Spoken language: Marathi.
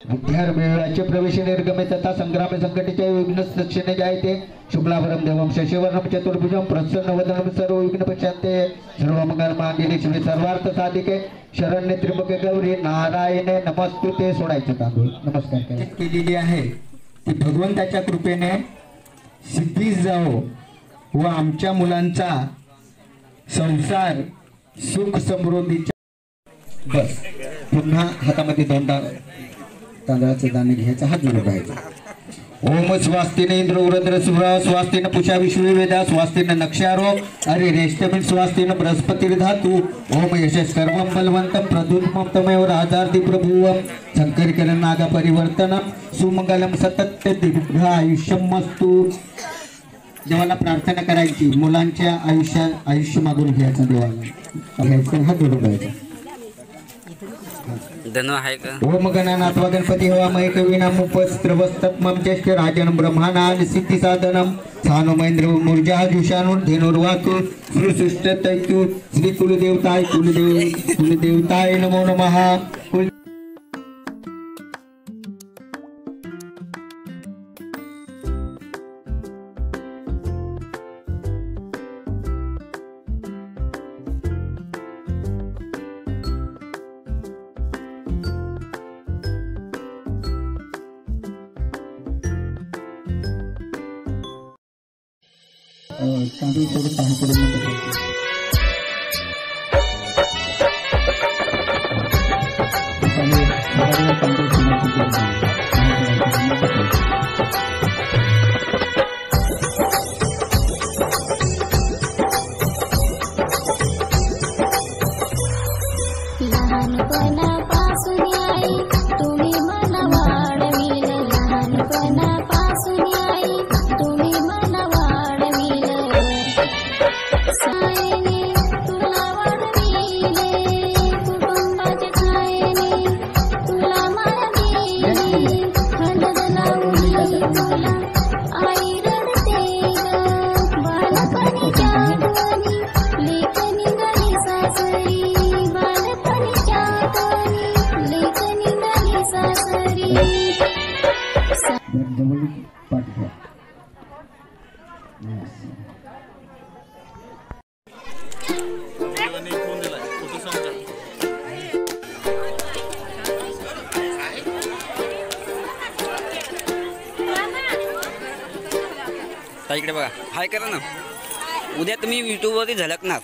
विद्यार्मिळाचे प्रवेश निर्गमे तथा संग्रामे संकटेचे विघ्न दक्षिणे जायते शुक्लावरम देवम शशिवर्णम चतुर्भुजम प्रसन्नवदनम सर्व विघ्न पश्चाते सर्वमंगल मांगल्ये शिवे सर्वार्थ साधिके शरण्ये त्र्यंबके गौरी नारायणे नमस्तुते. सोडायचं तांदूळ नमस्कार केलेली आहे ती भगवंताच्या कृपेने सिद्धीस जाओ व आमच्या मुलांचा संसार सुख समृद्धीचा. बस पुन्हा हातामध्ये दोंडा तांदळाचे दाणे घ्यायचा, हात जोडून राहायचा. ओम स्वास्तिन इंद्र उरद्र सुरा स्वास्तिन पुषा विश्वे वेदा स्वास्तिन नक्षारो अरे रेष्टमिन स्वास्तिन बृहस्पति धातु ओम यशस् सर्वं बलवंतं प्रद्युम्नं तमेव राजार्ति प्रभुवं शंकरकरण नागा परिवर्तनम सुमंगलम सतत दीर्घ आयुष्यमस्तु. देवाला प्रार्थना करायची, मुलांच्या आयुष्य मागून घ्यायचं, देवाला घ्यायचं, हात जोडून राहायचा. ओम गणानाथ गणपति हवामय कवीनाम उपस्त्रवस्तत्मं ज्येष्ठ राजन ब्रह्माणान सिद्धि साधनम सानो महेंद्र मूर्जा जुषानुर धेनुर्वातु श्रीसृष्ट तैतु श्री कुलदेवताय नमो नमः. तांदूळ थोडं पाणी करून इकडे बघा, हाय करा ना. उद्या तुम्ही युट्यूबवरती झलकणार.